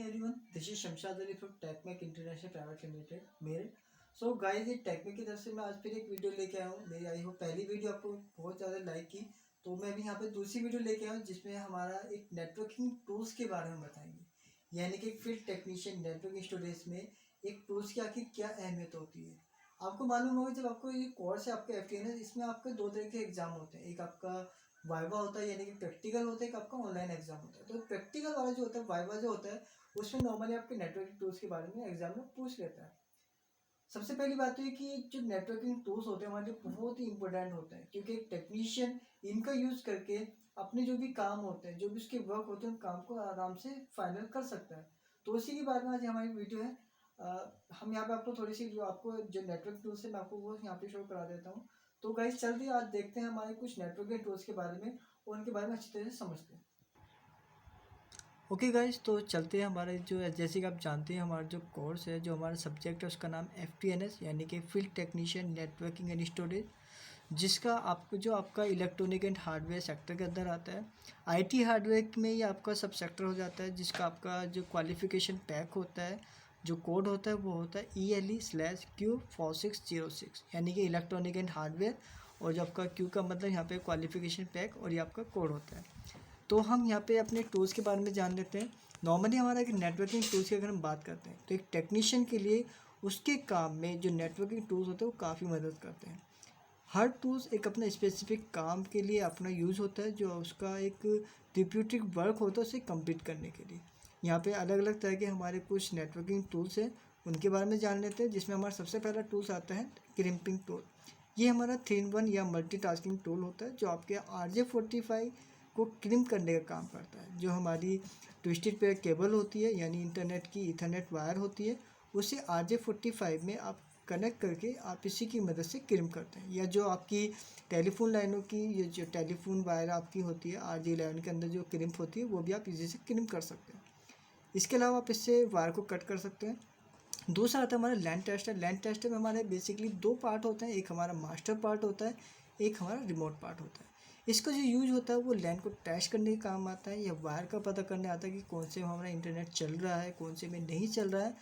evening everyone. This is Shamshad Ali from TechMac International Private Limited Meerut. So guys, ये technique की तरफ से मैं आज फिर एक वीडियो लेके आया हूँ. मेरी आई हो पहली वीडियो आपको बहुत ज़्यादा लाइक की, तो मैं अभी यहाँ पे दूसरी वीडियो लेके आया हूँ जिसमें हमारा एक नेटवर्किंग टूल्स के बारे में बताएंगे. यानी कि फील्ड टेक्नीशियन नेटवर्किंग स्टूडेंट्स में एक टूल्स की आखिर क्या अहमियत होती है. आपको मालूम होगा जब आपको ये कोर्स है आपका FTN है, इसमें आपके दो तरह के एग्जाम होते हैं. एक आपका वाइवा होता है यानी कि प्रैक्टिकल होता है, एक आपका ऑनलाइन एग्जाम होता है. तो प्रैक्टिकल वाला जो होता है, वाइवा जो होता है, उसमें नॉर्मली आपके नेटवर्किंग टूल्स के बारे में एग्जाम में पूछ लेता है. सबसे पहली बात तो ये कि जो नेटवर्किंग टूल्स होते हैं हमारे लिए बहुत ही इंपॉर्टेंट होते हैं, क्योंकि एक टेक्नीशियन इनका यूज़ करके अपने जो भी काम होते हैं, जो भी उसके वर्क होते हैं, उन काम को आराम से फाइनल कर सकता है. तो उसी के बारे में आज हमारी वीडियो है. हम यहाँ पे आपको थोड़ी सी जो आपको जो नेटवर्क टूल्स है मैं आपको वो यहाँ पे शो करा देता हूँ. तो गाइस जल्दी आज देखते हैं हमारे कुछ नेटवर्किंग टूल्स के बारे में और उनके बारे में अच्छी तरह से समझते हैं. ओके गाइस, तो चलते हैं. हमारे जो जैसे कि आप जानते हैं हमारा जो कोर्स है, जो हमारा सब्जेक्ट है, उसका नाम FTNS यानी कि field technician networking and storage, जिसका आपको जो आपका इलेक्ट्रॉनिक एंड हार्डवेयर सेक्टर के अंदर आता है. IT हार्डवेयर में ये आपका सब सेक्टर हो जाता है, जिसका आपका जो क्वालिफिकेशन पैक होता है, जो कोड होता है वो होता है ELE/Q4606 यानी कि इलेक्ट्रॉनिक एंड हार्डवेयर. और जो आपका Q का मतलब यहाँ पे क्वालिफिकेशन पैक और ये आपका कोड होता है. तो हम यहाँ पे अपने टूल्स के बारे में जान लेते हैं. नॉर्मली हमारा एक नेटवर्किंग टूल्स की अगर हम बात करते हैं तो एक टेक्नीशियन के लिए उसके काम में जो नेटवर्किंग टूल्स होते हैं वो काफ़ी मदद करते हैं. हर टूल्स एक अपना स्पेसिफिक काम के लिए अपना यूज़ होता है, जो उसका एक रिप्यूटिव वर्क होता है उसे कंप्लीट करने के लिए. यहाँ पे अलग अलग तरह के हमारे कुछ नेटवर्किंग टूल्स हैं, उनके बारे में जान लेते हैं. जिसमें हमारा सबसे पहला टूल्स आता है क्रिम्पिंग टूल. ये हमारा 3-in-1 या मल्टीटास्किंग टूल होता है, जो आपके RJ45 को क्रिम करने का काम करता है. जो हमारी ट्विस्टेड पेयर केबल होती है यानी इंटरनेट की ईथरनेट वायर होती है, उसे RJ45 में आप कनेक्ट करके आप इसी की मदद से क्रिम करते हैं. या जो आपकी टेलीफोन लाइनों की ये जो टेलीफोन वायर आपकी होती है RJ11 के अंदर जो क्रिम्प होती है, वो भी आप इजी से क्रिम कर सकते हैं. इसके अलावा आप इससे वायर को कट कर सकते हैं. दूसरा आता है हमारा लैन टेस्टर. लैन टेस्टर में हमारे बेसिकली दो पार्ट होते हैं. एक हमारा मास्टर पार्ट होता है, एक हमारा रिमोट पार्ट होता है. इसका जो यूज होता है वो लैन को टेस्ट करने का काम आता है, या वायर का पता करने आता है कि कौन से में हमारा इंटरनेट चल रहा है, कौन से में नहीं चल रहा है.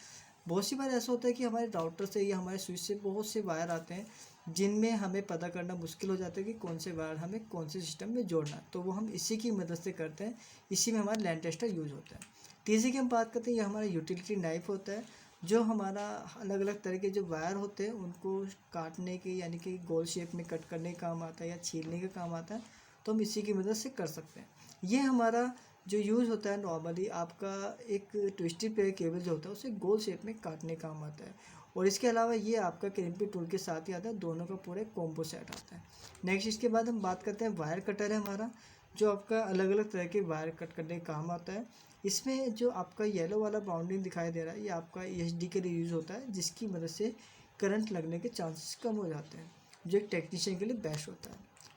बहुत सी बार ऐसा होता है कि हमारे राउटर से या हमारे स्विच से बहुत से वायर आते हैं, जिनमें हमें पता करना मुश्किल हो जाता है कि कौन से वायर हमें कौन से सिस्टम में जोड़ना है. तो वो हम इसी की मदद से करते हैं. इसी में हमारा लैन टेस्टर यूज होता है. तीसरी की हम बात करते हैं, ये हमारा यूटिलिटी नाइफ होता है, जो हमारा अलग अलग तरह के जो वायर होते हैं उनको काटने के यानी कि गोल शेप में कट करने का काम आता है या छीलने का काम आता है. तो हम इसी की मदद से कर सकते हैं. ये हमारा जो यूज़ होता है नॉर्मली आपका एक ट्विस्टेड पेयर केबल जो होता है उसे गोल शेप में काटने का काम आता है. और इसके अलावा ये आपका क्रिम्पिंग टूल के साथ ही आता है, दोनों का पूरा कॉम्बो सेट आता है. नेक्स्ट इसके बाद हम बात करते हैं वायर कटर है हमारा, जो आपका अलग अलग तरह के वायर कट करने का काम आता है. इसमें जो आपका येलो वाला बाउंडिंग दिखाई दे रहा है, ये आपका ESD के लिए यूज़ होता है, जिसकी मदद से करंट लगने के चांसेस कम हो जाते हैं, जो एक टेक्नीशियन के लिए बेस्ट होता है.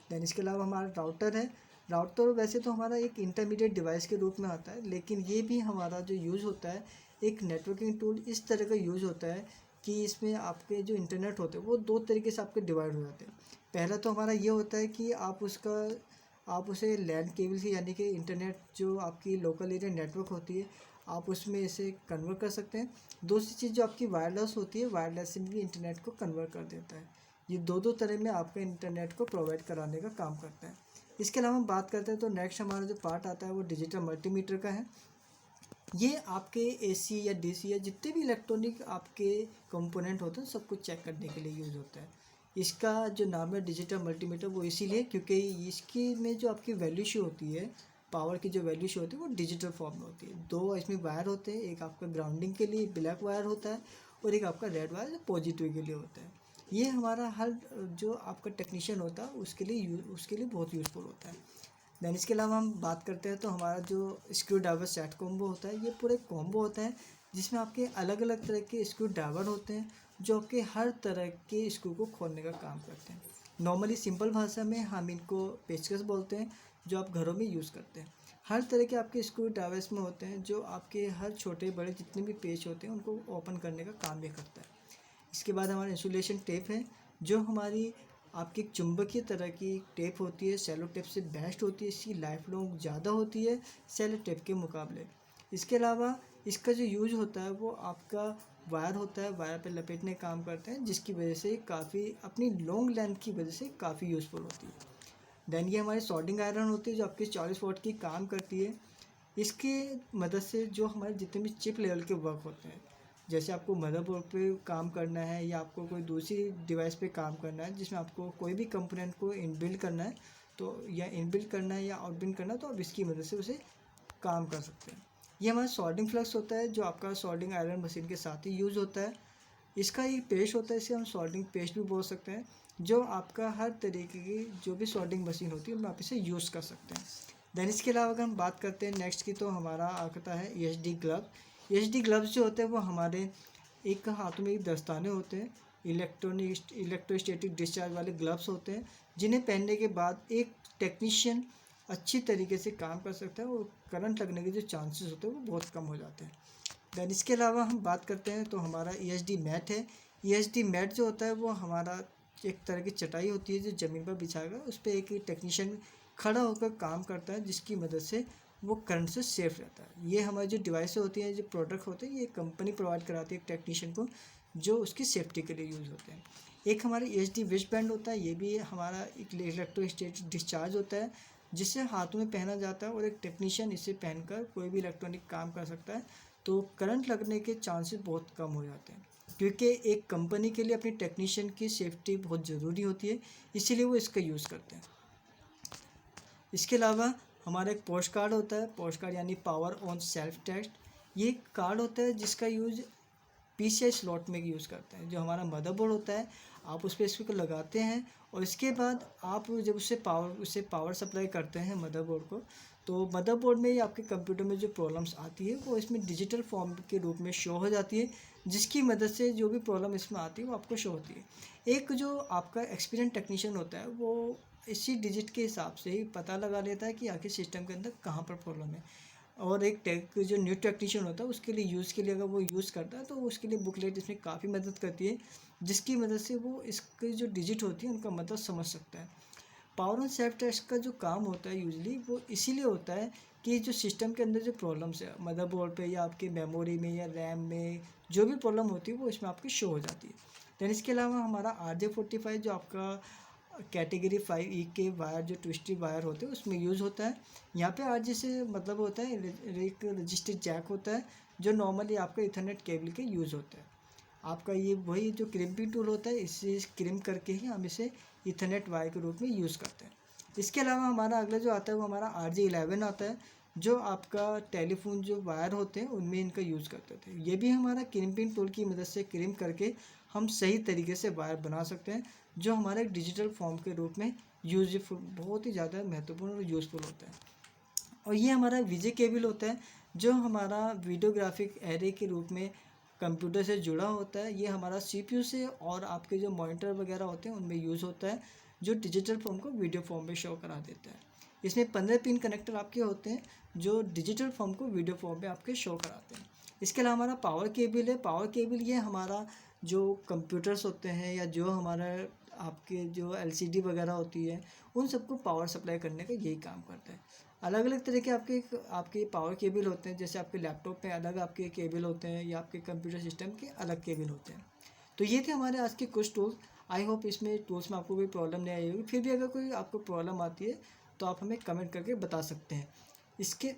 दैन इसके अलावा हमारा राउटर है. राउटर वैसे तो हमारा एक इंटरमीडिएट डिवाइस के रूप में आता है, लेकिन ये भी हमारा जो यूज़ होता है एक नेटवर्किंग टूल इस तरह का यूज़ होता है कि इसमें आपके जो इंटरनेट होते हैं वो दो तरीके से आपके डिवाइड हो जाते हैं. पहला तो हमारा ये होता है कि आप उसे लैन केबल से यानी कि इंटरनेट जो आपकी लोकल एरिया नेटवर्क होती है आप उसमें इसे कन्वर्ट कर सकते हैं. दूसरी चीज़ जो आपकी वायरलेस होती है, वायरलेस से भी इंटरनेट को कन्वर्ट कर देता है. ये दो तरह में आपका इंटरनेट को प्रोवाइड कराने का काम करता है. इसके अलावा हम बात करते हैं तो नेक्स्ट हमारा जो पार्ट आता है वो डिजिटल मल्टीमीटर का है. ये आपके AC या DC या जितने भी इलेक्ट्रॉनिक आपके कंपोनेंट होते हैं सबको चेक करने के लिए यूज़ होता है. इसका जो नाम है डिजिटल मल्टीमीटर वो इसीलिए क्योंकि इसकी में जो आपकी वैल्यू शो होती है, पावर की जो वैल्यू शो होती है वो डिजिटल फॉर्म में होती है. दो इसमें वायर होते हैं, एक आपका ग्राउंडिंग के लिए ब्लैक वायर होता है और एक आपका रेड वायर जो पॉजिटिव के लिए होता है. ये हमारा हर जो आपका टेक्नीशियन होता है उसके लिए बहुत यूज़फुल होता है. दैन इसके अलावा हम बात करते हैं तो हमारा जो स्क्रू ड्राइवर सेट कॉम्बो होता है, ये पूरे कॉम्बो होता है जिसमें आपके अलग अलग तरह के स्क्रू ड्राइवर होते हैं, जो आपके हर तरह के स्क्रू को खोलने का काम करते हैं. नॉर्मली सिंपल भाषा में हम इनको पेचकस बोलते हैं, जो आप घरों में यूज़ करते हैं. हर तरह के आपके स्क्रू ड्राइवर्स में होते हैं, जो आपके हर छोटे बड़े जितने भी पेच होते हैं उनको ओपन करने का काम भी करता है. इसके बाद हमारा इंसुलेशन टेप है, जो हमारी आपकी एक चुंबकीय तरह की टेप होती है, सेलो टेप से बेस्ट होती है. इसकी लाइफ लॉन्ग ज़्यादा होती है सेलो टेप के मुकाबले. इसके अलावा इसका जो यूज होता है वो आपका वायर होता है, वायर पे लपेटने काम करते हैं, जिसकी वजह से काफ़ी अपनी लॉन्ग लेंथ की वजह से काफ़ी यूज़फुल होती है। देन ये हमारी सॉल्डिंग आयरन होती है जो आपकी 40 वॉट की काम करती है। इसकी मदद से जो हमारे जितने भी चिप लेवल के वर्क होते हैं, जैसे आपको मदरबोर्ड पे काम करना है या आपको कोई दूसरी डिवाइस पे काम करना है जिसमें आपको कोई भी कंपोनेंट को इनबिल्ड करना है, तो या इनबिल्ड करना है या आउटबिल्ड करना है, तो आप इसकी मदद से उसे काम कर सकते हैं। ये हमारा सॉल्डिंग फ्लक्स होता है जो आपका सॉल्डिंग आयरन मशीन के साथ ही यूज़ होता है। इसका एक पेस्ट होता है, इसे हम सॉल्डिंग पेस्ट भी बोल सकते हैं, जो आपका हर तरीके की जो भी सॉल्डिंग मशीन होती है उनमें आप इसे यूज़ कर सकते हैं। देन इसके अलावा अगर हम बात करते हैं नेक्स्ट की, तो हमारा आता है EHD ग्लव। EHD ग्लव्स जो होते हैं वो हमारे एक हाथों में एक दस्ताने होते हैं, इलेक्ट्रोस्टैटिक डिस्चार्ज वाले ग्लव्स होते हैं, जिन्हें पहनने के बाद एक टेक्नीशियन अच्छी तरीके से काम कर सकता है और करंट लगने के जो चांसेस होते हैं वो बहुत कम हो जाते हैं। देन इसके अलावा हम बात करते हैं तो हमारा EHD मैट है। EHD मैट जो होता है वो हमारा एक तरह की चटाई होती है जो ज़मीन पर बिछाकर उस पर एक टेक्नीशियन खड़ा होकर काम करता है, जिसकी मदद से वो करंट से सेफ रहता है। ये हमारी जो डिवाइस होती हैं, जो प्रोडक्ट होते हैं, ये कंपनी प्रोवाइड कराती है एक टेक्नीशियन को, जो उसकी सेफ्टी के लिए यूज़ होते हैं। एक हमारे EHD वेस्ट बैंड होता है, ये भी हमारा एक इलेक्ट्रोस्टैटिक डिस्चार्ज होता है, जिसे हाथों में पहना जाता है और एक टेक्नीशियन इसे पहनकर कोई भी इलेक्ट्रॉनिक काम कर सकता है, तो करंट लगने के चांसेस बहुत कम हो जाते हैं, क्योंकि एक कंपनी के लिए अपनी टेक्नीशियन की सेफ्टी बहुत ज़रूरी होती है, इसीलिए वो इसका यूज़ करते हैं। इसके अलावा हमारा एक पोस्ट कार्ड होता है, पोस्ट कार्ड यानी पावर ऑन सेल्फ टेस्ट। ये एक कार्ड होता है जिसका यूज़ PCI स्लॉट में यूज़ करते हैं। जो हमारा मदरबोर्ड होता है, आप उस पर इसको लगाते हैं और इसके बाद आप जब उससे पावर सप्लाई करते हैं मदरबोर्ड को, तो मदरबोर्ड में ही आपके कंप्यूटर में जो प्रॉब्लम्स आती है वो इसमें डिजिटल फॉर्म के रूप में शो हो जाती है, जिसकी मदद से जो भी प्रॉब्लम इसमें आती है वो आपको शो होती है। एक जो आपका एक्सपीरियंस टेक्नीशियन होता है वो इसी डिजिट के हिसाब से ही पता लगा लेता है कि आखिर सिस्टम के अंदर कहाँ पर प्रॉब्लम है। और एक जो न्यू टेक्नीशियन होता है उसके लिए यूज़ के लिए अगर वो यूज़ करता है तो उसके लिए बुकलेट इसमें काफ़ी मदद करती है, जिसकी मदद से वो इसकी जो डिजिट होती है उनका मतलब समझ सकता है। पावर ऑन सेल्फ टेस्ट का जो काम होता है यूजली वो इसीलिए होता है कि जो सिस्टम के अंदर जो प्रॉब्लम्स है मदरबोर्ड पे या आपके मेमोरी में या रैम में जो भी प्रॉब्लम होती है वो इसमें आपकी शो हो जाती है। दैन इसके अलावा हमारा RJ45 जो आपका कैटेगरी 5E के वायर जो ट्विस्टेड वायर होते हैं उसमें यूज़ होता है। यहाँ पे RJ से मतलब होता है एक रजिस्टर जैक होता है, जो नॉर्मली आपका इथरनेट केबल के यूज़ होता है। आपका ये वही जो क्रिम्पिंग टूल होता है, इससे क्रिम्प करके ही हम इसे इथरनेट वायर के रूप में यूज़ करते हैं। इसके अलावा हमारा अगला जो आता है वो हमारा RJ11 आता है, जो आपका टेलीफोन जो वायर होते हैं उनमें इनका यूज़ करते थे। ये भी हमारा क्रिम्पिंग टूल की मदद से क्रिम्प करके हम सही तरीके से वायर बना सकते हैं, जो हमारे डिजिटल फॉर्म के रूप में यूजफुल बहुत ही ज़्यादा महत्वपूर्ण और यूज़फुल होता है। और ये हमारा VJ केबल होता है, जो हमारा वीडियोग्राफिक एरे के रूप में कंप्यूटर से जुड़ा होता है। ये हमारा CPU से और आपके जो मॉनिटर वगैरह होते हैं उनमें यूज़ होता है, जो डिजिटल फॉर्म को वीडियो फॉर्म में शो करा देता है। इसमें 15 पिन कनेक्टर आपके होते हैं, जो डिजिटल फॉर्म को वीडियो फॉर्म में आपके शो कराते हैं। इसके अलावा हमारा पावर केबल है। पावर केबल ये हमारा जो कंप्यूटर्स होते हैं या जो हमारा आपके जो LCD वगैरह होती है उन सबको पावर सप्लाई करने का यही काम करता है। अलग अलग तरह के आपके पावर केबल होते हैं, जैसे आपके लैपटॉप में अलग आपके केबल होते हैं या आपके कंप्यूटर सिस्टम के अलग केबल होते हैं। तो ये थे हमारे आज के कुछ टूल्स। आई होप इसमें टूल्स में आपको कोई प्रॉब्लम नहीं आई होगी। फिर भी अगर कोई आपको प्रॉब्लम आती है तो आप हमें कमेंट करके बता सकते हैं। इसके